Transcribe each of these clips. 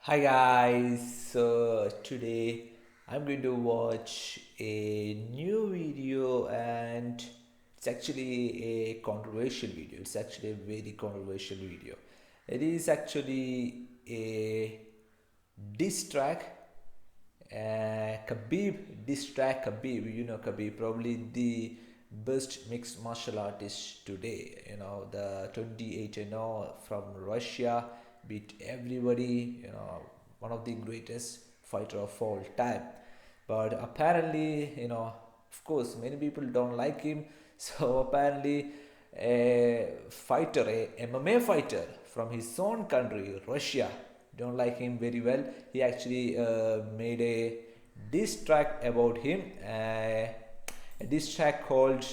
Hi guys, so today I'm going to watch a new video and it's actually a controversial video. It's actually a very controversial video. It is actually a diss track, Khabib diss track Khabib. You know Khabib, probably the best mixed martial artist today. You know the 28-0 from Russia beat everybody. You know one of the greatest fighter of all time. But apparently, of course, many people don't like him. So apparently, a fighter, a MMA fighter from his own country, Russia, don't like him very well. He actually made a diss track about him, a diss track called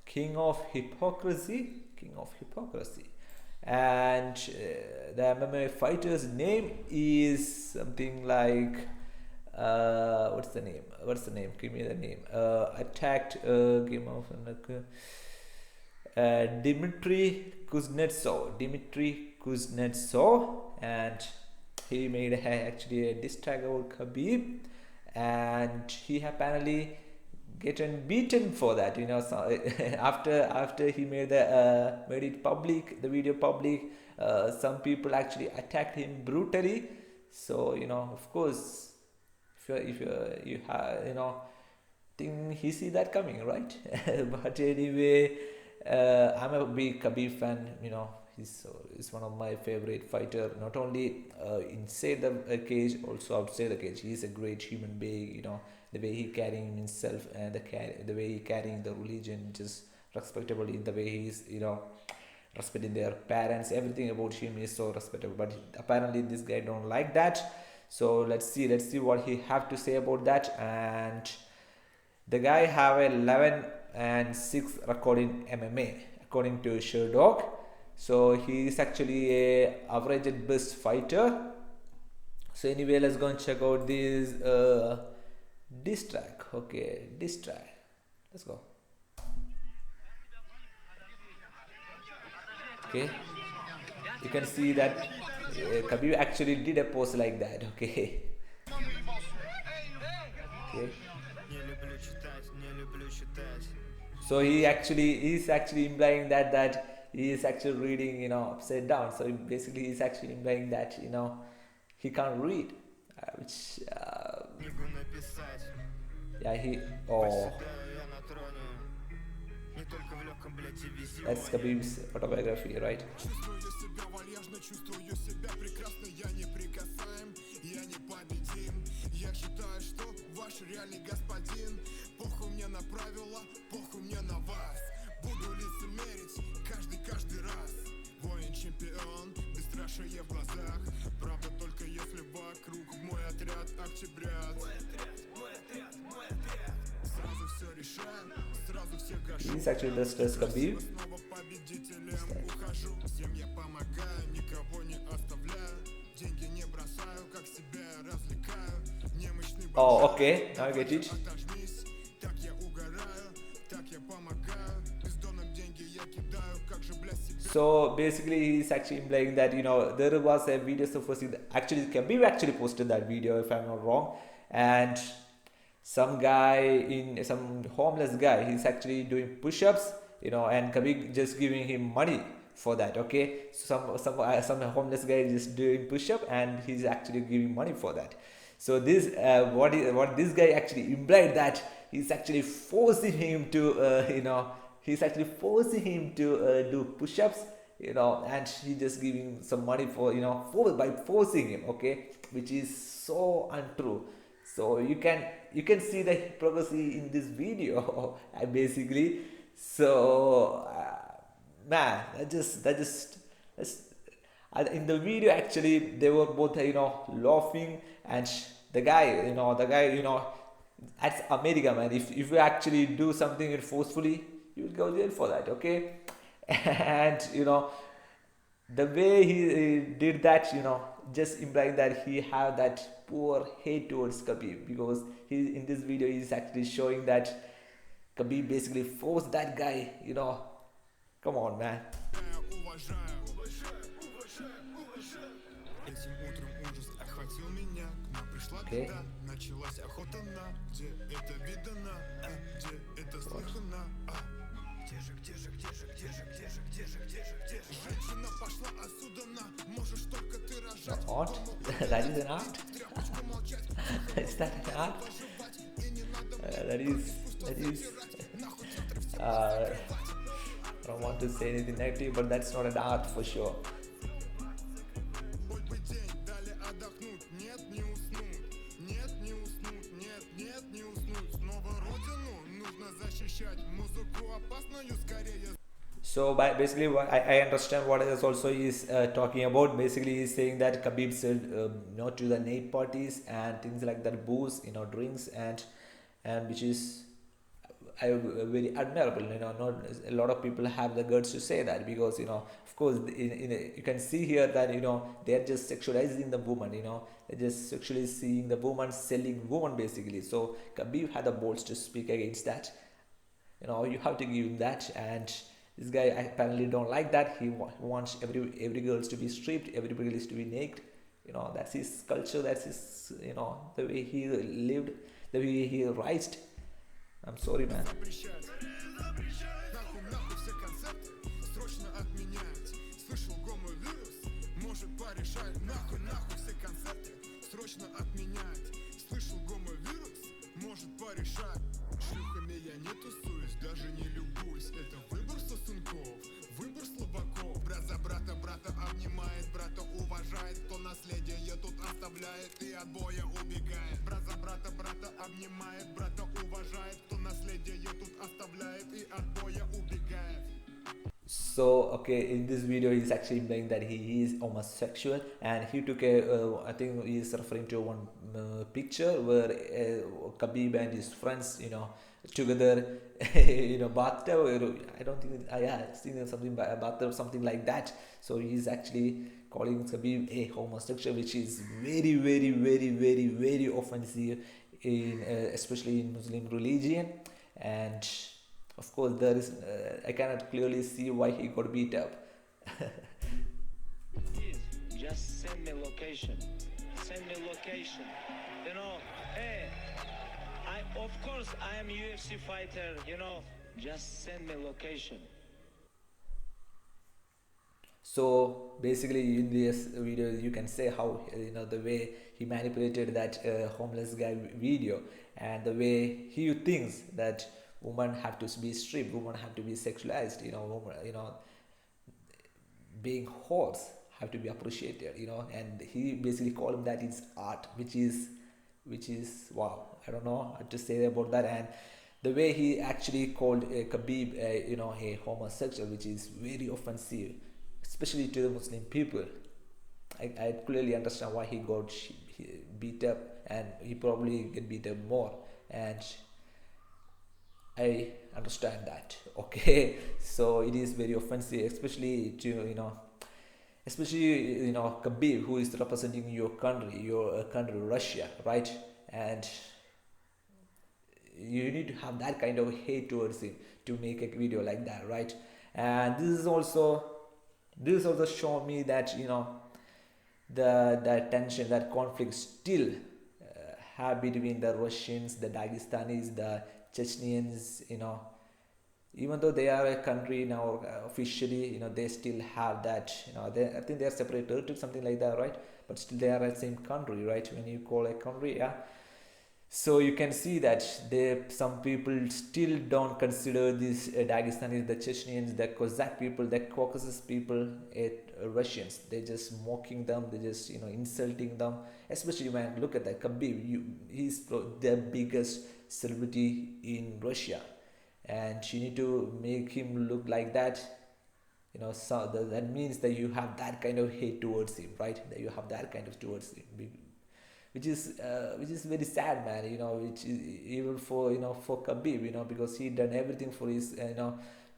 King of Hypocrisy, King of Hypocrisy, and the MMA fighter's name is something like what's the name? What's the name? Give me the name. Attacked Game of Dmitry Kuznetsov. Dmitry Kuznetsov, and he made actually a diss track about Khabib, and he apparently getting beaten for that. So after he made it public, the video public, some people actually attacked him brutally. So of course, if you have think he see that coming, right? But anyway, I'm a big Khabib fan. He's one of my favorite fighter. Not only inside the cage, also outside the cage. He's a great human being. The way he carrying himself and the way he carrying the religion, just respectably. The way he's respecting their parents. Everything about him is so respectable. But apparently this guy don't like that. So let's see what he have to say about that. And the guy have a 11-6 record in MMA according to Sherdog. So he is actually a average at best fighter. So anyway, let's go and check out this diss track. Okay, diss track. Let's go. Okay, you can see that Khabib actually did a pose like that. Okay. Okay. So he's actually implying that he is actually reading upside down. So basically he's actually implying that he can't read, which yeah, he that's Khabib's autobiography, right? Похуй мне на правила, похуй мне на вас. Буду лицемерить каждый раз. Воин чемпион, бесстрашие в глазах. Правда только если вокруг мой отряд октябрят. Сразу все решаем, сразу всех гашу. He's actually the stress Khabib. Снова победителем ухожу. Всем я помогаю, никого не оставляю. Деньги не бросаю, как себя развлекаю. Немощный бомж. Oh, okay, now I get it. So basically he's actually implying that there was a video surfacing actually Khabib actually posted that video, if I'm not wrong, and some guy in some homeless guy, he's actually doing push-ups, and Khabib just giving him money for that. Okay, so some homeless guy is just doing push-up and he's actually giving money for that. So this what this guy actually implied, that he's actually forcing him to do push-ups, and he just giving some money for by forcing him. Okay, which is so untrue. So you can see the hypocrisy in this video. Basically. So man, that's in the video actually they were both laughing, and the guy that's America, man. If you actually do something forcefully, you will go jail for that. Okay. And the way he did that, just implying that he have that poor hate towards Khabib, because he in this video he's actually showing that Khabib basically forced that guy. Come on, man. Okay. Art? That is an art? Is that an art? That is I don't want to say anything negative, but that's not an art for sure. So basically, I understand what is also is talking about. Basically, he's saying that Khabib said no to the night parties and things like that, booze, drinks, and which is very admirable. Not a lot of people have the guts to say that, because of course, you can see here that they are just sexualizing the woman. They're just sexually seeing the woman, selling woman basically. So Khabib had the balls to speak against that. You have to give him that, and this guy apparently don't like that. He wants every girls to be stripped, everybody is to be naked. That's his culture, that's his the way he lived, the way he raised. I'm sorry, man. So okay, in this video he's actually implying that he is homosexual, and he took I think he's referring to one picture where Khabib and his friends together bathtub. I don't think seen something by a bathtub, something like that. So he's actually calling Khabib a homosexual, which is very very very very very offensive in especially in Muslim religion. And of course, there is. I cannot clearly see why he got beat up. Just send me location. Send me location. Hey, of course I am UFC fighter. Just send me location. So basically, in this video, you can say how the way he manipulated that homeless guy video, and the way he thinks that women have to be stripped, women have to be sexualized, being whores have to be appreciated, and he basically called him that it's art, which is wow. I don't know what to say about that. And the way he actually called Khabib a homosexual, which is very offensive, especially to the Muslim people. I clearly understand why he got beat up, and he probably get beat up more, and I understand that. Okay, so it is very offensive, especially to Khabib, who is representing your country, Russia, right? And you need to have that kind of hate towards him to make a video like that, right? And this is also shown me that the tension, that conflict still have between the Russians, the Dagestanis, the Chechens, even though they are a country now officially, they still have that, I think they are separate territories, something like that, right? But still they are the same country, right? When you call a country, yeah. So you can see that some people still don't consider these Dagestanis, the Chechens, the Cossack people, the Caucasus people, Russians. They're just mocking them, they're just insulting them. Especially when look at that Khabib, he's the biggest celebrity in Russia, and you need to make him look like that. So that means that you have that kind of hate towards him, right? That you have that kind of towards him, which is very sad, man. Which is even for for Khabib, because he done everything for his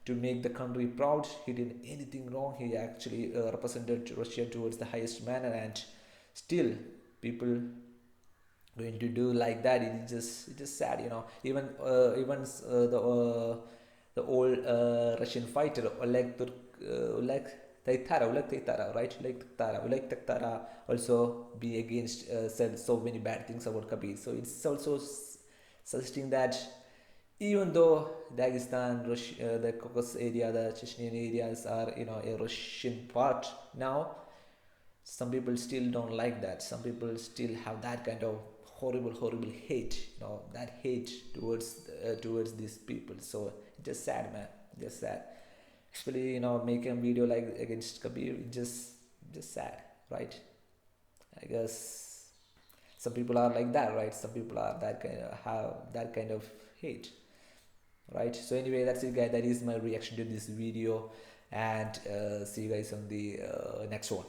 to make the country proud. He didn't anything wrong. He actually represented Russia towards the highest manner, and still people going to do like that. It's just sad. Even the old Russian fighter Oleg like Tara, we like Tara, right? Like Tara, we like Tara. Also, be against said so many bad things about Khabib. So it's also suggesting that even though Dagestan, the Caucasus area, the Chechnyan areas are a Russian part now, some people still don't like that. Some people still have that kind of horrible hate. That hate towards these people. So just sad, man. Just sad. Especially making a video like against Khabib, just sad, right? I guess some people are like that, right? Some people are that kind of have that kind of hate, right? So anyway, that's it, guys. That is my reaction to this video, and see you guys on the next one.